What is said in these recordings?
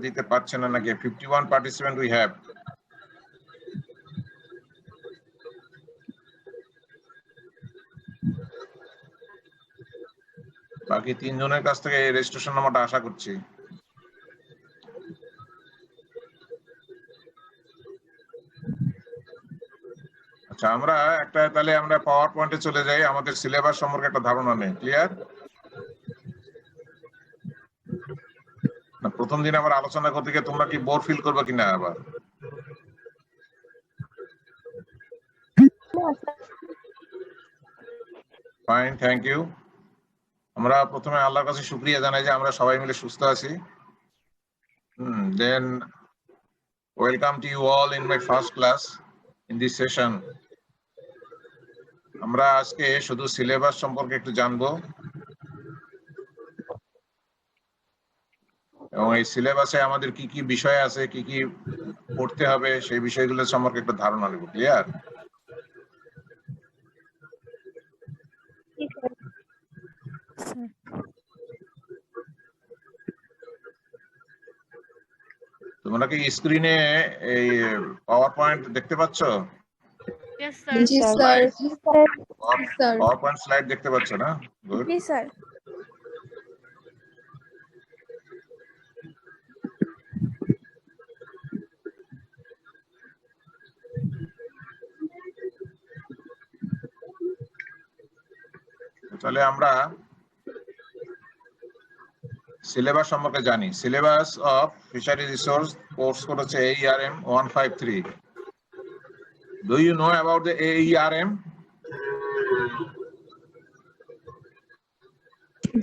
দিতে পারছে না নাকি? 51 participant we have. বাকি 3 জনের কাছ থেকে রেজিস্ট্রেশন নাম্বারটা আশা করছি। আচ্ছা, আমরা তাহলে আমরা পাওয়ার পয়েন্টে চলে যাই। আমাদের সিলেবাস সম্পর্কে একটা ধারণা নেই। ক্লিয়ার? না, প্রথম দিন আবার আলোচনা করতে গিয়ে তোমরা কি বোর ফিল করবে কিনা আবার? Fine, thank you. আমরা প্রথমে আল্লাহর কাছে শুকরিয়া জানাই যে আমরা সবাই মিলে সুস্থ আছি। Then welcome to you all in my first class in this session. আমরা আজকে শুধু সিলেবাস সম্পর্কে একটু জানবো এবং এই সিলেবাসে আমাদের কি কি বিষয় আছে, কি কি পড়তে হবে সেই বিষয়গুলো সম্পর্কে একটু ধারণা নেব। ক্লিয়ার? তোমরা কি স্ক্রিনে এই পাওয়ার পয়েন্ট দেখতে পাচ্ছ? Yes, sir. Yes, sir. Power point slide দেখতে পাচ্ছ না? গুড। Yes, sir. তাহলে আমরা সিলেবাস সম্পর্কে জানি। Syllabus of fishery resource course করেছে AERM 153। Do you know about the AERM?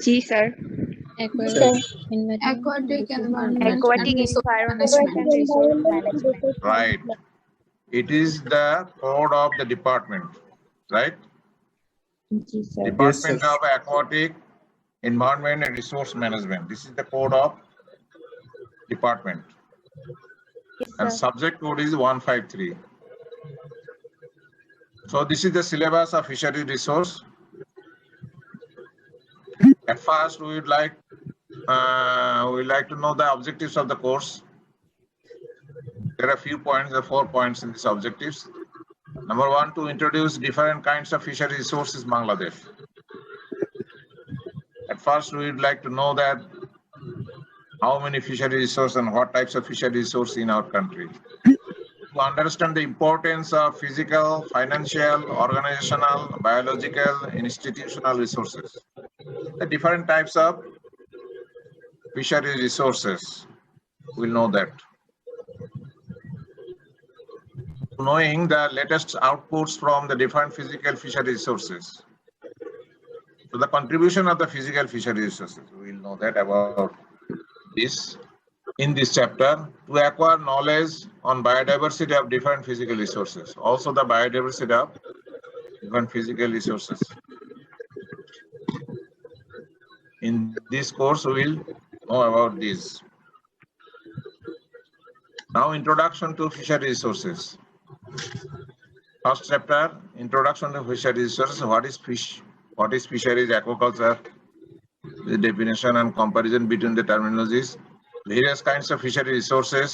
जी sir. Aquatic environment Aquatic and resource environment management. and resource management. Right. It is the code of the department, right? जी sir. Department of Aquatic Environment and Resource Management. This is the code of department. And subject code is 153. So this is the syllabus of fishery resource. At first, we would like to know the objectives of the course. There are few points, there are 4 points in these objectives. Number 1, to introduce different kinds of fishery resources in Bangladesh. At first, we would like to know that how many fishery resources and what types of fishery resources in our country. To understand the importance of physical, financial, organizational, biological, institutional resources. The different types of fishery resources, we'll know that. Knowing the latest outputs from the different physical fishery resources. So the contribution of the physical fishery resources, we'll know that about this in this chapter. To acquire knowledge on biodiversity of different physical resources, also the biodiversity of different physical resources. In this course, we will know about this. Now, introduction to fishery resources. First chapter, introduction to fishery resources. What is fish? What is fisheries, aquaculture? The definition and comparison between the terminologies. Various kinds of fishery resources.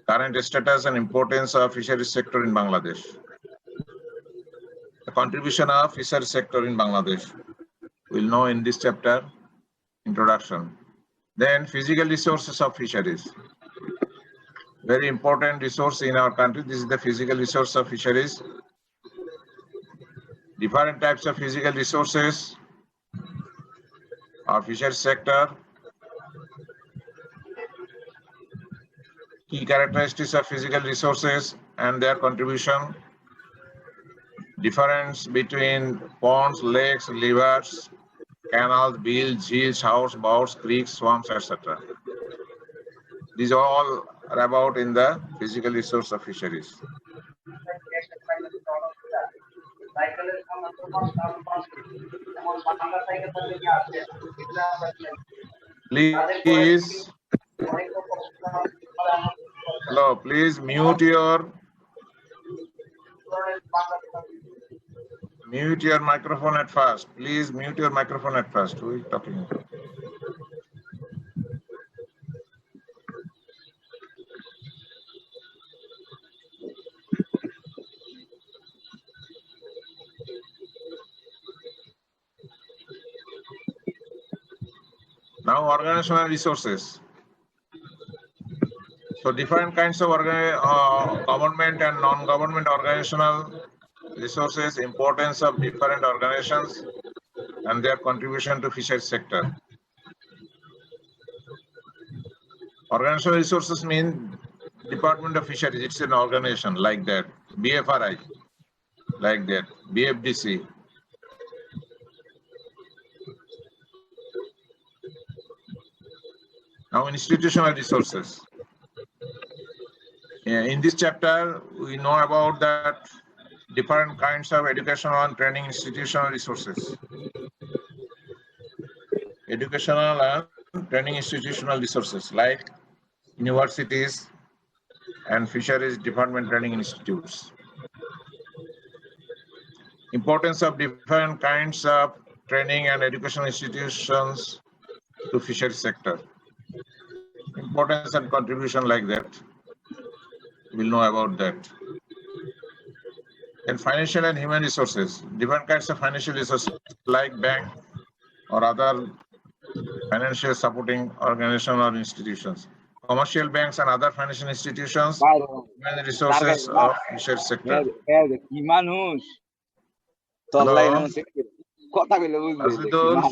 Current status and importance of fisheries sector in Bangladesh. The contribution of fisheries sector in Bangladesh. We'll know in this chapter, introduction. Then physical resources of fisheries. Very important resource in our country. This is the physical resource of fisheries. Different types of physical resources of fisheries sector. Key characteristics of physical resources and their contribution. Difference between ponds, lakes, rivers, canals, bills, jheels, showers, bowls, creeks, swamps, etc. These all are about in the physical resource of fisheries. Please, hello, please mute your microphone at first. Please mute your microphone at first. Who is talking? Now, organizational resources. So different kinds of government and non-government organizational resources, importance of different organizations and their contribution to fisheries sector. Organizational resources mean Department of Fisheries, it's an organization like that. BFRI, like that. BFDC. Now institutional resources. In this chapter, we know about that different kinds of educational and training institutional resources. Educational and training institutional resources like universities and fisheries department training institutes. Importance of different kinds of training and educational institutions to fisheries sector. Importance and contribution like that. We'll know about that. And financial and human resources. Different kinds of financial resources like bank or other financial supporting organizations or institutions. Commercial banks and other financial institutions, human resources of fisheries sector. Hello?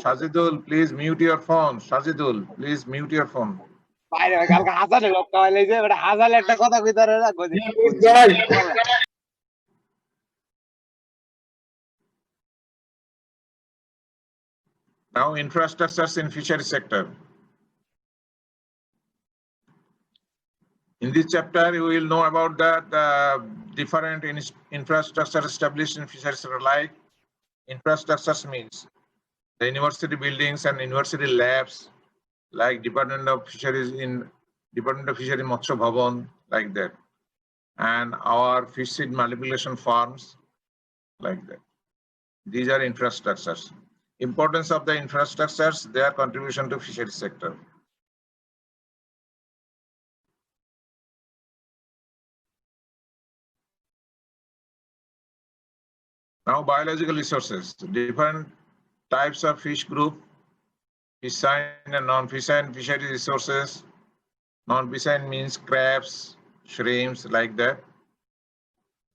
Sajidul, please mute your phone. Sajidul, please mute your phone. Now, infrastructures in fisheries sector. In this chapter, you will know about the different infrastructure established in fisheries sector. Like infrastructures means the university buildings and university labs, like Department of Fisheries Matsya Bhavan, like that, and our fish seed manipulation farms, like that. These are infrastructures. Importance of the infrastructures, their contribution to fisheries sector. Now, biological resources. Different types of fish group, piscine and non-piscine fisheries resources. Non-piscine means crabs, shrimps, like that.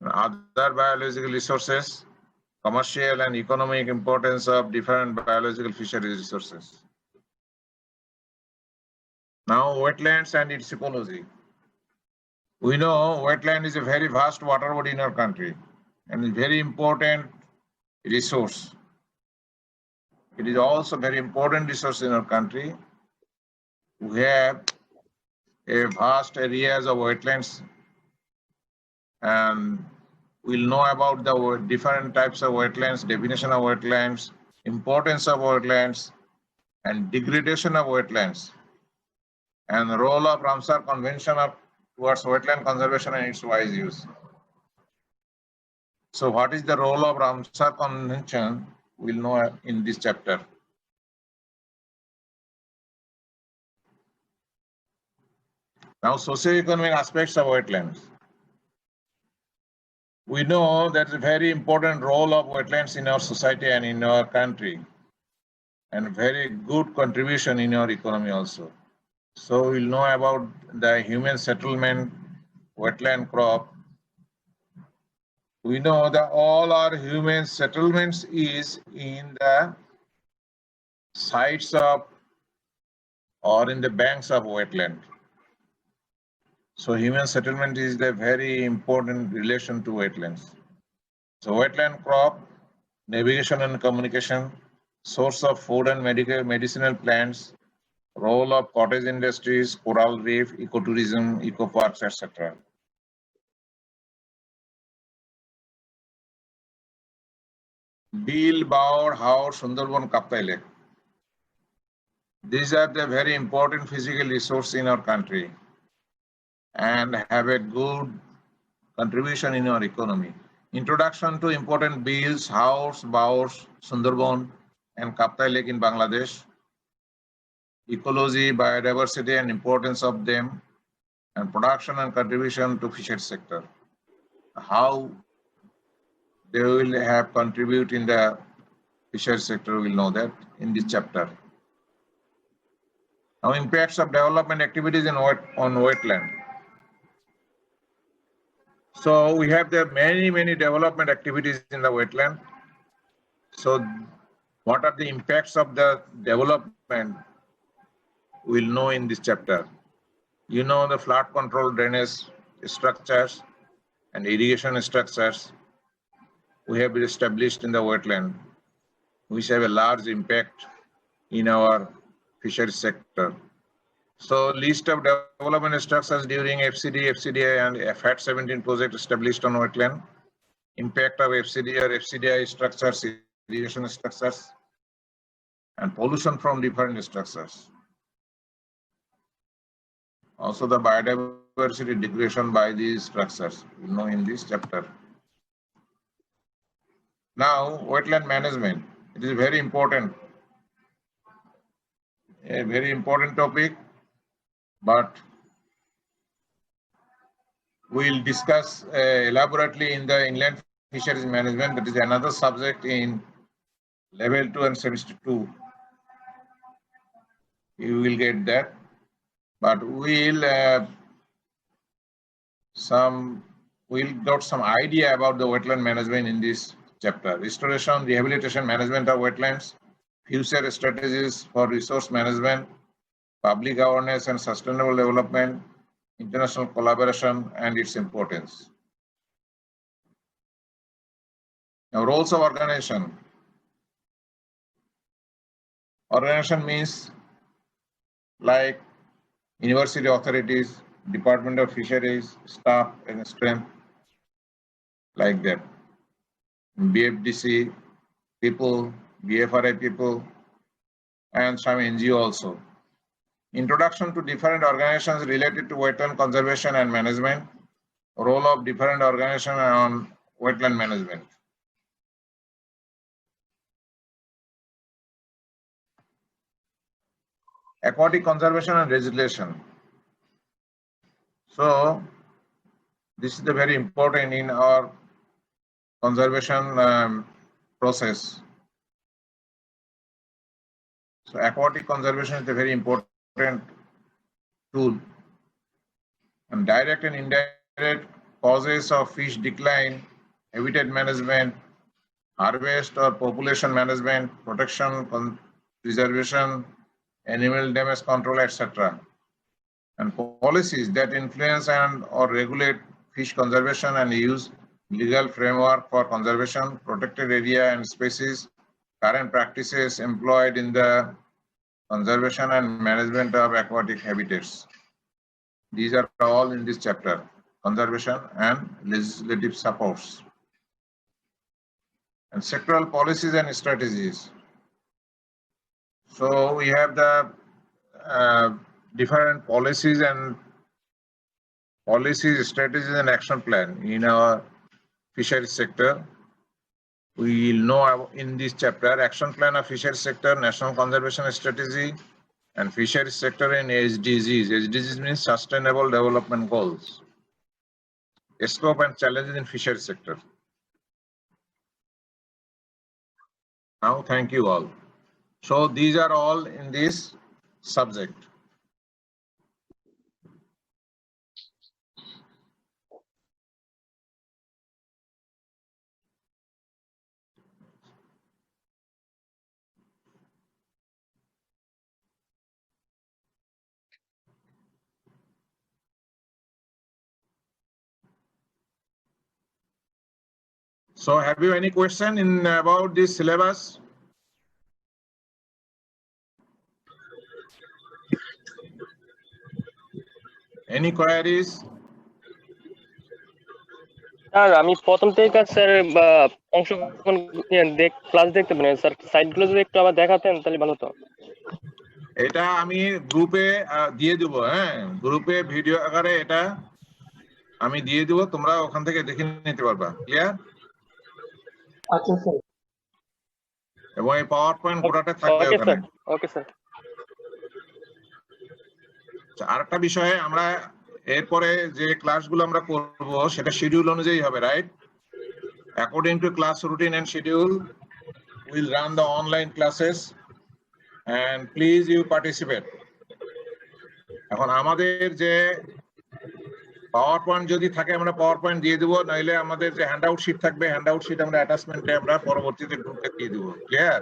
Other biological resources, commercial and economic importance of different biological fisheries resources. Now, wetlands and its ecology. We know wetland is a very vast water body in our country and a very important resource. It is also very important resource in our country. We have a vast areas of wetlands, and we'll know about the different types of wetlands, definition of wetlands, importance of wetlands, and degradation of wetlands, and the role of Ramsar Convention towards wetland conservation and its wise use. So what is the role of Ramsar Convention? We'll know in this chapter. Now, socio-economic aspects of wetlands. We know that a very important role of wetlands in our society and in our country, and very good contribution in our economy also. So we'll know about the human settlement, wetland crop. We know that all our human settlements is in the sides of or in the banks of wetland. So human settlement is the very important relation to wetlands. So wetland crop, navigation and communication, source of food and medicinal plants, role of cottage industries, coral reef, ecotourism, eco parks, etc. Bill, Baur, Haor, Sundarban, Kaptai Lake. These are the very important physical resources in our country and have a good contribution in our economy. Introduction to important bills, Haors, Baors, Sundarban, and Kaptai Lake in Bangladesh. Ecology, biodiversity, and importance of them, and production and contribution to fisheries sector. How they will have contribute in the fisheries sector, we'll know that in this chapter. Now, impacts of development activities on wetland. So we have the many development activities in the wetland. So what are the impacts of the development? We'll know in this chapter. You know the flood control drainage structures and irrigation structures we have established in the wetland, which have a large impact in our fisheries sector. So list of development structures during FCD, FCDI and FAT 17 project established on wetland. Impact of FCD or FCDI structures, irrigation structures, and pollution from different structures. Also the biodiversity degradation by these structures, you know in this chapter. Now, wetland management. It is very important. A very important topic, but we'll discuss elaborately in the inland fisheries management. That is another subject in level 2 and semester 2. You will get that, but we'll got some idea about the wetland management in this chapter. Restoration, rehabilitation, management of wetlands, future strategies for resource management, public awareness and sustainable development, international collaboration and its importance. Now, roles of organization. Organization means like university authorities, Department of Fisheries, staff and strength, like that. BFDC people, BFRI people, and some NGO also. Introduction to different organizations related to wetland conservation and management, role of different organizations on wetland management. Aquatic conservation and legislation. So this is the very important in our conservation process. So aquatic conservation is a very important tool. And direct and indirect causes of fish decline, habitat management, harvest or population management, protection, preservation, animal damage control, etc. And policies that influence and or regulate fish conservation and use, legal framework for conservation, protected area and species, current practices employed in the conservation and management of aquatic habitats. These are all in this chapter, conservation and legislative supports. And sectoral policies and strategies. So we have the different policies, strategies and action plan in our fisheries sector. We will know in this chapter action plan of fisheries sector, national conservation strategy, and fisheries sector in SDGs. SDGs means sustainable development goals. Scope and challenges in fisheries sector. Now, thank you all. So these are all in this subject. So have you any question in about this syllabus? Any queries? Sir আমি প্রথম থেকে sir অংশগ্রহণ class দেখতে পারেন sir, সাইটগুলো যদি একটু আবার দেখাতেন তাহলে ভালো হতো। এটা আমি গ্রুপে দিয়ে দেব, হ্যাঁ গ্রুপে ভিডিও আকারে এটা আমি দিয়ে দেব, তোমরা ওখান থেকে দেখে নিতে পারবা। ক্লিয়ার? আচ্ছা স্যার। এবং এই পাওয়ার পয়েন্ট গোটাটা থাকবে ওখানে। Okay sir. আরেকটা বিষয়ে আমরা এরপরে যে ক্লাসগুলো আমরা করব সেটা শিডিউল অনুযায়ী হবে, right? According to class routine and schedule will run the online classes and please you participate. এখন আমাদের যে পাওয়ার পয়েন্ট যদি থাকে আমরা পাওয়ার পয়েন্ট দিয়ে দেবো, নইলে আমাদের যে হ্যান্ডআউট শিট থাকবে হ্যান্ডআউট শিট আমরা অ্যাটাচমেন্টে আমরা পরবর্তীতে গ্রুপে দিয়ে দেবো। Clear?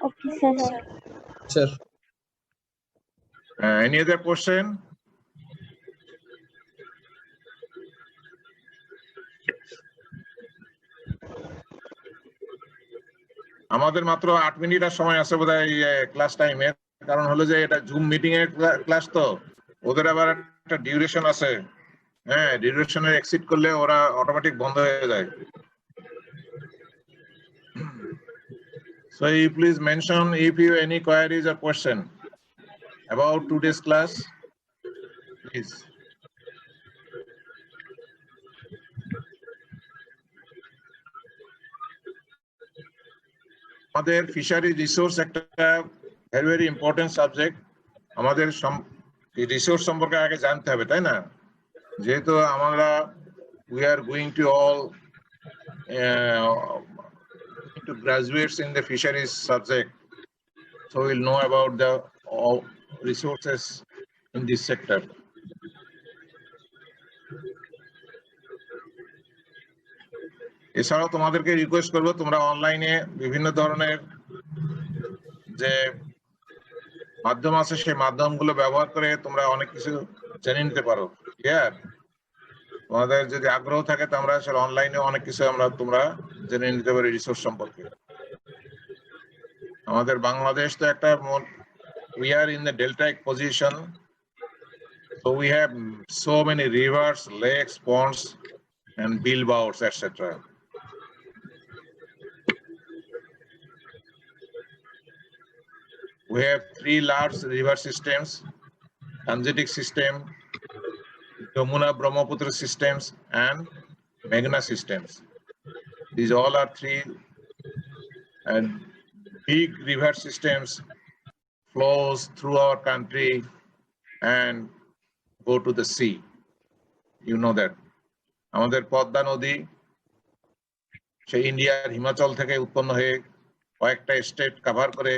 Okay, sir. Sir. Any other question? আমাদের মাত্র 8 মিনিট আর সময় আছে বোধহয় ক্লাস টাইমের, কারণ হলো যে এটা জুম মিটিং এর ক্লাস, তো ওদের আবার একটা ডিউরেশন আছে। হ্যাঁ, ডিউরেশনের এক্সিড করলে ওরা অটোমেটিক বন্ধ হয়ে যায়। So you please mention if you any queries or question about today's class, please. আমাদের ফিশারি রিসোর্স একটা ভেরি ভেরি ইম্পর্টেন্ট সাবজেক্ট। আমাদের রিসোর্স সম্পর্কে আগে জানতে হবে, তাই না? যেহেতু আমরা we are going to all to graduates in the fisheries subject, so we'll know about the all resources in this sector. এছাড়াও তোমাদেরকে রিকোয়েস্ট করবো, তোমরা অনলাইনে বিভিন্ন ধরনের যে মাধ্যম আছে সেই মাধ্যমগুলো ব্যবহার করে তোমরা অনেক কিছু জেনে নিতে পারো। ক্লিয়ার? তোমাদের যদি আগ্রহ থাকে তো আমরা আসলে অনলাইনে অনেক কিছু তোমরা জেনে নিতে পারি রিসোর্স সম্পর্কে। আমাদের বাংলাদেশ তো একটা, we are in the deltaic position, so we have so many rivers, lakes, ponds and bilboats, etc. We have 3 large river systems: Gangetic system, Yamuna Brahmaputra systems, and Meghna systems. These all are 3 and big river systems flows through our country and go to the sea. You know that. আমাদের পদ্মা নদী সেই ইন্ডিয়ার হিমাচল থেকে উৎপন্ন হয়ে কয়েকটা state cover করে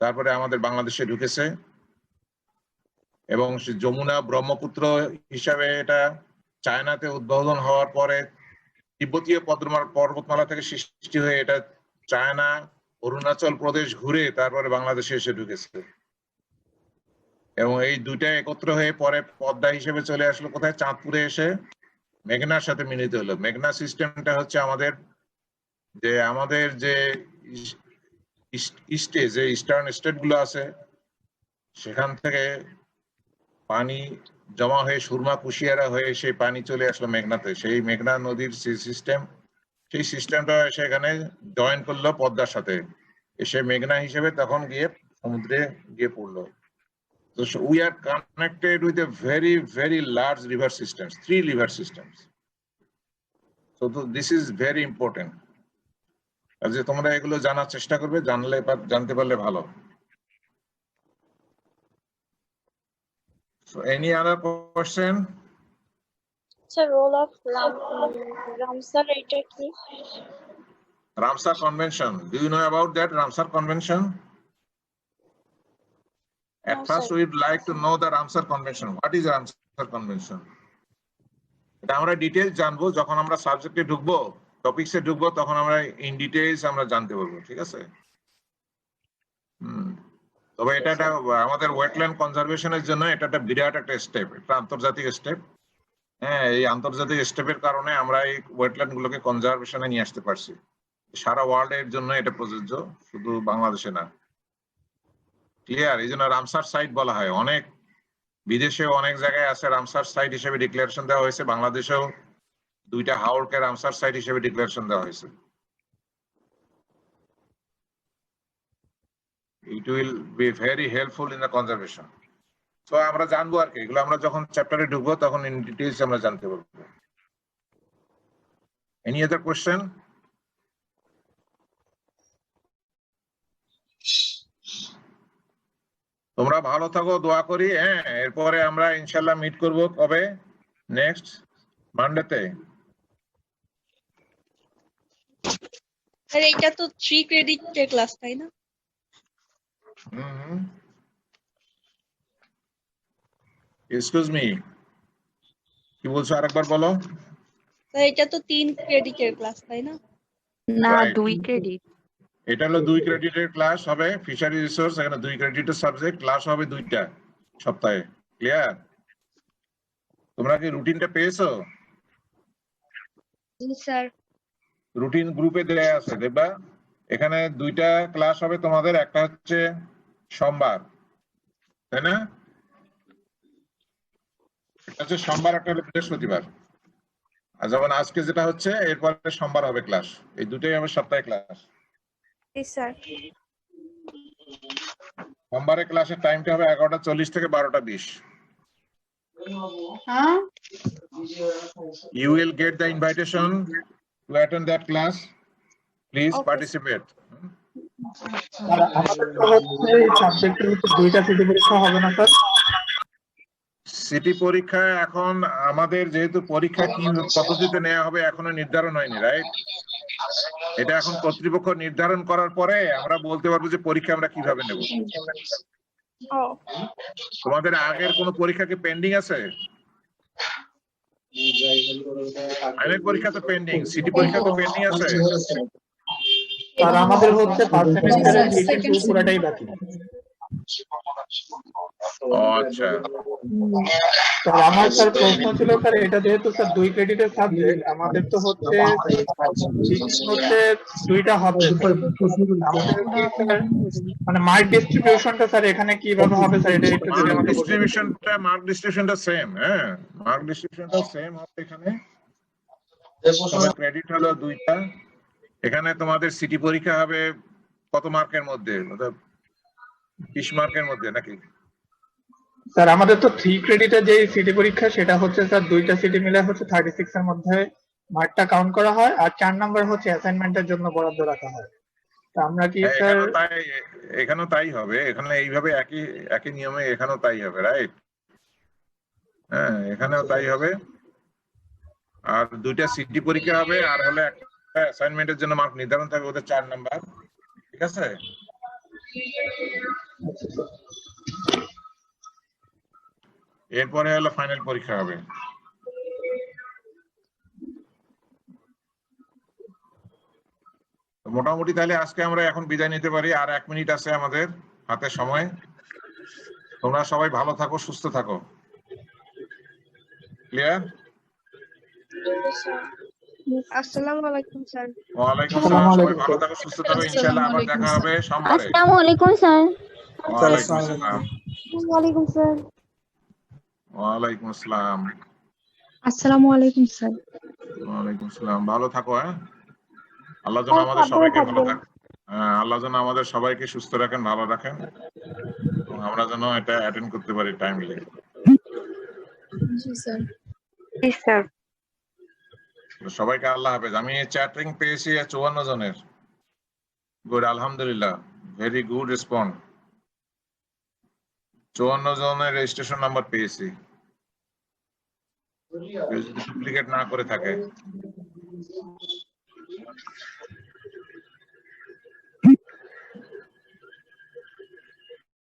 তারপরে আমাদের বাংলাদেশে ঢুকেছে, এবং যমুনা ব্রহ্মপুত্র হিসাবে এটা চায়নাতে উদ্বোধন হওয়ার পরে তিব্বতীয় পর্বতমালা থেকে সৃষ্টি হয়ে এটা চায়না, অরুণাচল প্রদেশ ঘুরে তারপরে বাংলাদেশে এসে ঢুকেছে, এবং এই দুইটা একত্র হয়ে পরে পদ্মা হিসেবে চলে আসলো কোথায়? চাঁদপুরে এসে মেঘনার সাথে মিলিত হলো। মেঘনা সিস্টেমটা হচ্ছে আমাদের যে ইস্টে যে ইস্টার্ন স্টেট গুলো আছে সেখান থেকে পানি জমা হয়ে সুরমা কুশিয়ারা হয়ে সেই পানি চলে আসলো মেঘনাতে। সেই মেঘনা নদীর সেই সিস্টেমটা সেখানে জয়েন করলো পদ্মার সাথে, এসে মেঘনা হিসেবে তখন গিয়ে সমুদ্রে গিয়ে পড়লো। So we are connected with a very, very large river systems, 3 river systems. So this is very important. আর যে তোমরা এগুলো জানার চেষ্টা করবে, জানতে পারলে ভালো। So any other question? Sir, role of Ramsar এটা কি? Ramsar Convention. Do you know about that Ramsar Convention? At first, we'd like to know the Ramsar Convention. What is Ramsar Convention? এটা আমরা ডিটেইলস জানবো যখন আমরা সাবজেক্টে ঢুকবো, টপিকসে ঢুকবো, তখন আমরা ইন ডিটেইলস আমরা জানতে পারবো। ঠিক আছে? তবে এটা আমাদের ওয়েটল্যান্ড কনজারভেশনের জন্য এটা একটা বিরাট একটা স্টেপ, একটা আন্তর্জাতিক স্টেপ। হ্যাঁ, এই আন্তর্জাতিক স্টেপের কারণে আমরা এই ওয়েটল্যান্ড গুলোকে কনজারভেশনে নিয়ে আসতে পারছি। সারা ওয়ার্ল্ড এর জন্য এটা প্রযোজ্য, শুধু বাংলাদেশে না। ক্লিয়ার? এই জন্য রামসার সাইট বলা হয়। অনেক বিদেশেও অনেক জায়গায় আছে রামসার সাইট হিসেবে ডিক্লারেশন দেওয়া হয়েছে। বাংলাদেশেও 2টা হাওরকে রামসার সাইট হিসেবে ডিক্লারেশন দেওয়া হয়েছে। It will be very helpful in the conservation. So আমরা জানবো আর কি, এগুলো আমরা যখন চ্যাপ্টারে ঢুকবো তখন ইন ডিটেইলস আমরা জানতে পারবো। Any other question? তোমরা ভালো থাকো, দোয়া করি। হ্যাঁ, এরপরে আমরা ইনশাআল্লাহ মিট করব কবে? নেক্সট মানডেতে। স্যার এটা তো 3 ক্রেডিটের ক্লাস, তাই না? এক্সকিউজ মি, কি বলছো আরেকবার বলো। স্যার এটা তো 3 ক্রেডিটের ক্লাস তাই না? না Right. 2 ক্রেডিট। এটা হলো 2 ক্রেডিটের ক্লাস হবে, ফিশারি রিসোর্স, এখানে 2 ক্রেডিটের সাবজেক্ট, ক্লাস হবে 2টা সপ্তাহে। ক্লিয়ার? তোমরা কি রুটিনটা পেয়েছো? জি স্যার। রুটিন গ্রুপে দেয়া আছে, দেখবা এখানে 2টা ক্লাস হবে তোমাদের, একটা হচ্ছে সোমবার, তাই না? এটা হচ্ছে সোমবার, একটা হলো বৃহস্পতিবার। আর যেমন আজকে যেটা হচ্ছে, এরপরে সোমবার হবে ক্লাস। এই দুটোই হবে সপ্তাহে ক্লাস। জি স্যার। সোমবারে ক্লাসের টাইমটা হবে 11:40 থেকে 12:20। You will get the invitation to attend that class. Please participate. আর আমাদের তো হচ্ছে এই সাবজেক্টের ভিতর 2টা সিটি পরীক্ষা হবে না স্যার? সিটি পরীক্ষা এখন আমাদের যেহেতু পরীক্ষা কি পদ্ধতিতে নেওয়া হবে এখনো নির্ধারণ হয়নি, রাইট? এটা এখন কর্তৃপক্ষ নির্ধারণ করার পরে আমরা বলতে পারবো যে পরীক্ষা আমরা কিভাবে নেব। ও তোমাদের আগের কোনো পরীক্ষা কি পেন্ডিং আছে? আইনের পরীক্ষা তো পেন্ডিং, সিটি পরীক্ষা তো পেন্ডিং আছে। আর আমাদের হচ্ছে ফার্স্ট সেমিস্টারের Sir, রিটেন second পুরোটাই বাকি। ও আচ্ছা, স্যার আমার স্যার প্রশ্ন ছিল স্যার, এটা যেহেতু স্যার 2 ক্রেডিটের সাবজেক্ট, আমাদের তো হচ্ছে 2টা হবে। আমাদের কি স্যার মানে মার্ক ডিস্ট্রিবিউশনটা স্যার এখানে কিভাবে হবে স্যার, এটা একটু যদি আমাকে বলতেন। মার্ক ডিস্ট্রিবিউশনটা সেম, হ্যাঁ মার্ক ডিস্ট্রিবিউশনটা সেম হবে এখানে। তোমার ক্রেডিট হলো 2টা। এখানে তোমাদের সিটি পরীক্ষা হবে কত মার্কের মধ্যে, অর্থাৎ 20 মার্কের মধ্যে নাকি? স্যার আমাদের তো 3 ক্রেডিটের যে সিটি পরীক্ষা সেটা হচ্ছে স্যার 2টা সিটি মিলে হচ্ছে 36 এর মধ্যে মার্কটা কাউন্ট করা হয়, আর 4 নাম্বার হচ্ছে অ্যাসাইনমেন্টের জন্য বরাদ্দ রাখা হয়। তো আমরা কি স্যার এখানেও তাই হবে, এখানে এইভাবে একই একই নিয়মে এখানেও তাই হবে, রাইট? হ্যাঁ এখানেও তাই হবে। আর 2টা সিটি পরীক্ষা হবে, আর হলে একটা অ্যাসাইনমেন্টের জন্য মার্ক নির্ধারণ থাকবে, ওদের 4 নাম্বার। ঠিক আছে? এরপরে হলো ফাইনাল পরীক্ষা হবে। মোটামুটি তাহলে আজকে আমরা এখন বিদায় নিতে পারি, আর 1 মিনিট আছে আমাদের হাতে সময়। তোমরা সবাই ভালো থাকো, সুস্থ থাকো। ক্লিয়ার? আসসালামু আলাইকুম স্যার। ওয়ালাইকুম আসসালাম। সবাই ভালো থাকো, সুস্থ থাকো, ইনশাআল্লাহ আবার দেখা হবে সোমবারে। আসসালামু আলাইকুম স্যার। ওয়ালাইকুম আসসালাম। ওয়ালাইকুম স্যার। ওয়ালাইকুম আসসালাম। আসসালামু আলাইকুম স্যার। ওয়ালাইকুম আসসালাম। ভালো থাকো, হ্যাঁ। আল্লাহ যেন আমাদের সবাইকে ভালো রাখেন। হ্যাঁ, আল্লাহ যেন আমাদের সবাইকে সুস্থ রাখেন, ভালো রাখেন, এবং আমরা যেন এটা অ্যাটেন্ড করতে পারি টাইমলি। জি স্যার। জি স্যার। সবাইকে আল্লাহ হাফেজ। আমি চ্যাটিং পেয়েছি 54 জনের। গুড, আলহামদুলিল্লাহ, ভেরি গুড রেসপন্ড। 54 জনের রেজিস্ট্রেশন নাম্বার পেয়েছি। যদি ডুপ্লিকেট না করে থাকে।